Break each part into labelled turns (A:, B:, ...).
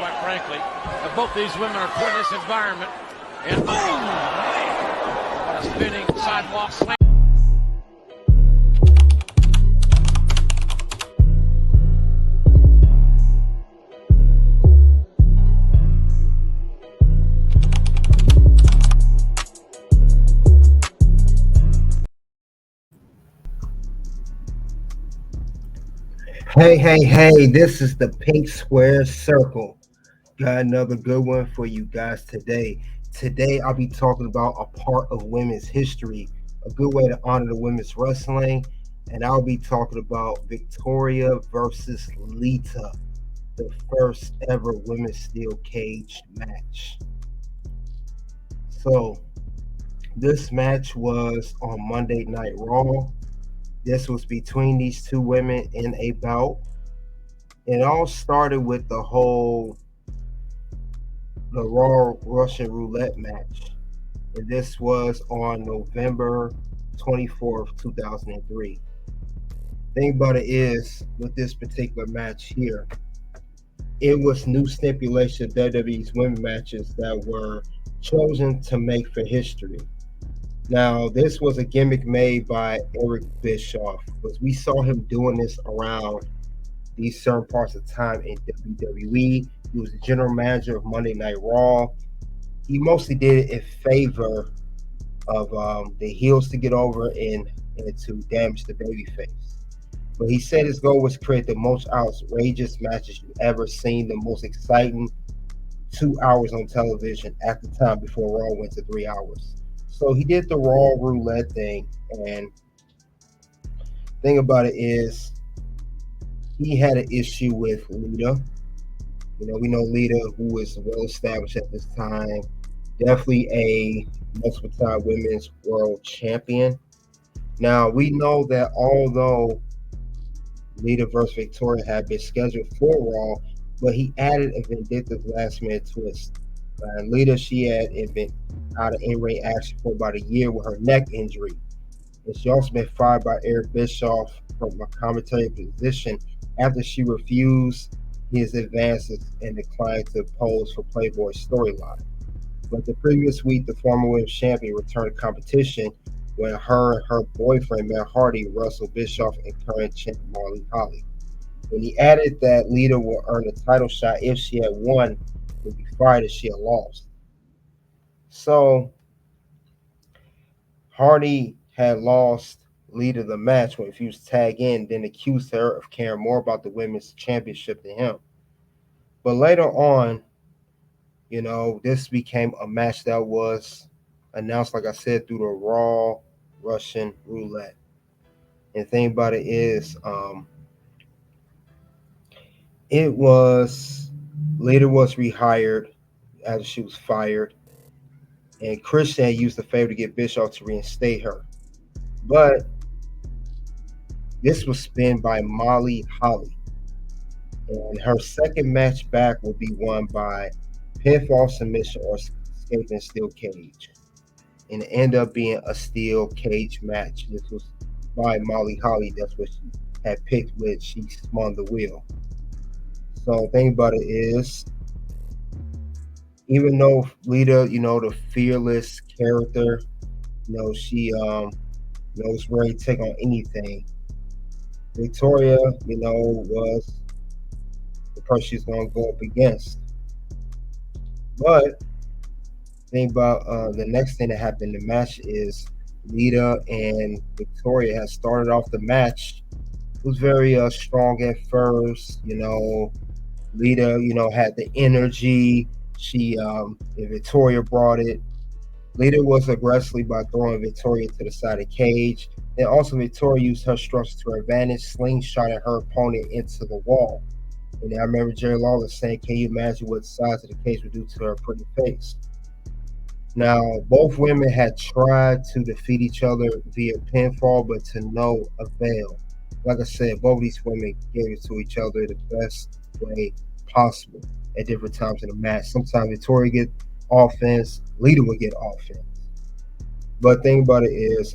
A: quite frankly, that both these women are put in this environment. And oh, man, what a spinning sidewalk slam.
B: Hey, this is the Pink Square Circle. Got another good one for you guys today. Today, I'll be talking about a part of women's history, a good way to honor the women's wrestling, and I'll be talking about Victoria versus Lita, the first ever women's steel cage match. So, this match was on Monday Night Raw. This was between these two women in a bout. It all started with the RAW Russian Roulette match. And this was on November 24th, 2003. Thing about it is, with this particular match here, it was new stipulation of WWE's women matches that were chosen to make for history. Now, this was a gimmick made by Eric Bischoff, because we saw him doing this around these certain parts of time in WWE. He was the general manager of Monday Night Raw. He mostly did it in favor of the heels to get over and to damage the babyface. But he said his goal was to create the most outrageous matches you've ever seen, the most exciting 2 hours on television at the time before Raw went to 3 hours. So he did the RAW Roulette thing, and thing about it is he had an issue with Lita. You know, we know Lita, who is well established at this time, definitely a multiple time women's world champion. Now, we know that although Lita versus Victoria had been scheduled for Raw, but he added a vindictive last minute twist. Lita, she had been out of in-ring action for about a year with her neck injury. And she also been fired by Eric Bischoff from a commentary position after she refused his advances and declined to pose for Playboy storyline. But the previous week, the former women's champion returned to competition when her and her boyfriend, Matt Hardy, wrestled Bischoff and current champ Molly Holly. When he added that Lita will earn a title shot if she had won, would be fired if she had lost. So Hardy had lost Lita the match when he was tagged in, then accused her of caring more about the women's championship than him. But later on, you know, this became a match that was announced, like I said, through the RAW Russian Roulette. And the thing about it is, it was later was rehired after she was fired, and Christian had used the favor to get Bischoff to reinstate her. But this was spinned by Molly Holly, and her second match back will be won by pinfall submission or escaping steel cage, and it ended up being a steel cage match. This was by Molly Holly. That's what she had picked when she spun the wheel. So the thing about it is, even though Lita, you know, the fearless character, you know, she was ready to take on anything. Victoria, you know, was the person she's going to go up against. But think about the next thing that happened in the match is Lita and Victoria had started off the match. It was very strong at first, you know. Lita, you know, had the energy. She and Victoria brought it. Lita was aggressively by throwing Victoria to the side of the cage. And also Victoria used her structure to her advantage, slingshotting her opponent into the wall. And I remember Jerry Lawler saying, "Can you imagine what the size of the cage would do to her pretty face?" Now, both women had tried to defeat each other via pinfall, but to no avail. Like I said, both of these women gave it to each other the best way possible at different times in the match. Sometimes Victoria get offense, Lita would get offense. But the thing about it is,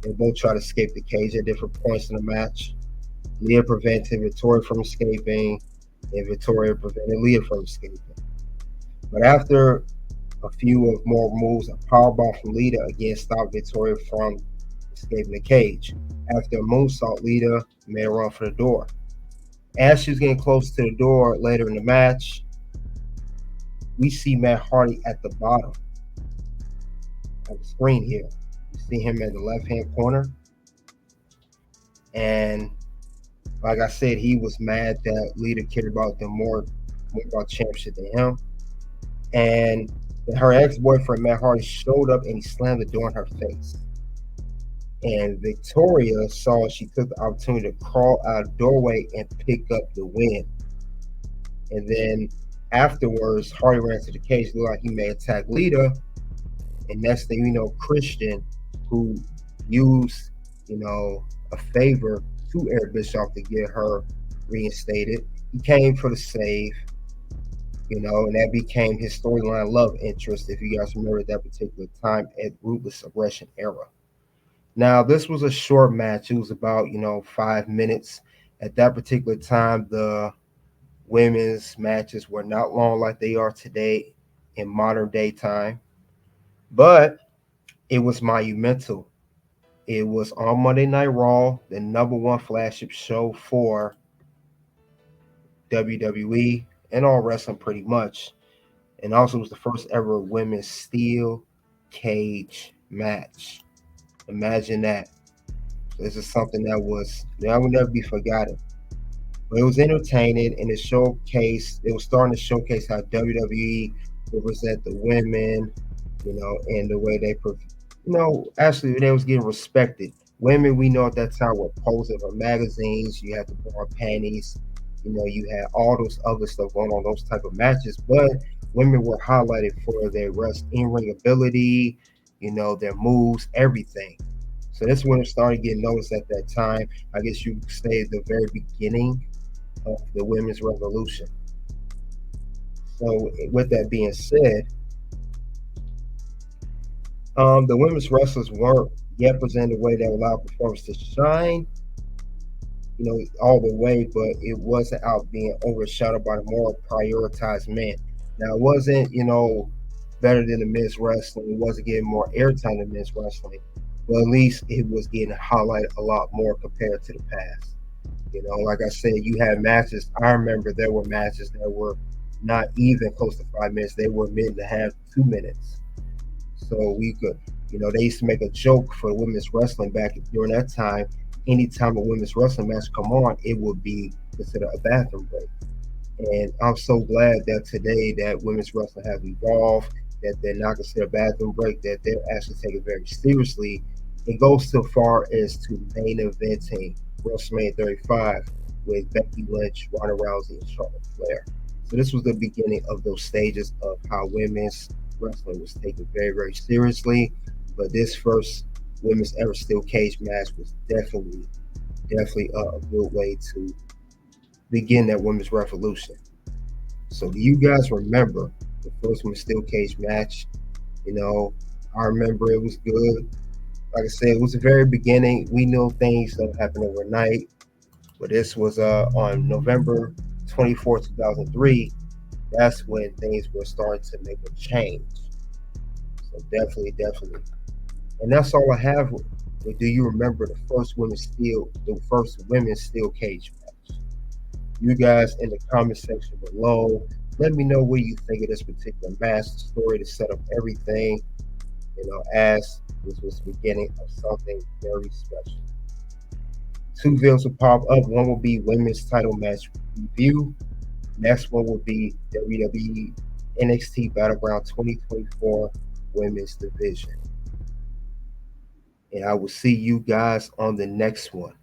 B: they both try to escape the cage at different points in the match. Lita prevented Victoria from escaping. and Victoria prevented Lita from escaping. But after a few of more moves, a powerbomb from Lita again stopped Victoria from escaping the cage. After a moonsault, Lita made a run for the door. As she was getting close to the door later in the match, we see Matt Hardy at the bottom of the screen here. You see him in the left-hand corner. And like I said, he was mad that Lita cared about them more about championship than him. And her ex-boyfriend, Matt Hardy, showed up and he slammed the door in her face. And Victoria saw she took the opportunity to crawl out of the doorway and pick up the win. And then afterwards, Hardy ran to the cage, looked like he may attack Lita. And next thing you know, Christian, who used, a favor to Eric Bischoff to get her reinstated, he came for the save, and that became his storyline love interest, if you guys remember at that particular time at Ruthless Aggression era. Now, this was a short match. It was about, 5 minutes. At that particular time, the women's matches were not long like they are today in modern day time. But it was monumental. It was on Monday Night Raw, the #1 flagship show for WWE and all wrestling pretty much. And also was the first ever women's steel cage match. Imagine that. This is something that will never be forgotten. But it was entertaining, and it was starting to showcase how WWE represent the women, and the way they, actually they was getting respected. Women, we know at that time, were posing for magazines. You had the bar panties, you had all those other stuff going on, those type of matches. But women were highlighted for their in-ring ability, their moves, everything. So that's when it started getting noticed at that time. I guess you could say the very beginning of the women's revolution. So with that being said, the women's wrestlers weren't yet presented the way that allowed performance to shine, all the way, but it wasn't out being overshadowed by the more prioritized men. Now, it wasn't, better than the men's wrestling. It wasn't getting more airtime than men's wrestling, but at least it was getting highlighted a lot more compared to the past. Like I said, you had matches. I remember there were matches that were not even close to 5 minutes. They were meant to have 2 minutes. So we could, they used to make a joke for women's wrestling back during that time. Anytime a women's wrestling match come on, it would be considered a bathroom break. And I'm so glad that today that women's wrestling has evolved, that they're not considered a bathroom break, that they're actually taken very seriously. It goes so far as to main eventing WrestleMania 35 with Becky Lynch, Ronda Rousey, and Charlotte Flair. So this was the beginning of those stages of how women's wrestling was taken very, very seriously. But this first women's ever steel cage match was definitely a good way to begin that women's revolution. So do you guys remember the first women's steel cage match? I remember it was good. Like I said, it was the very beginning. We know things don't happen overnight, but this was on November 24, 2003. That's when things were starting to make a change. So definitely. And that's all I have. But do you remember the first women's steel cage match? You guys in the comment section below, let me know what you think of this particular match, the story to set up everything, as this was the beginning of something very special. 2 videos will pop up. One will be women's title match review. Next one will be WWE NXT Battleground 2024 Women's Division. And I will see you guys on the next one.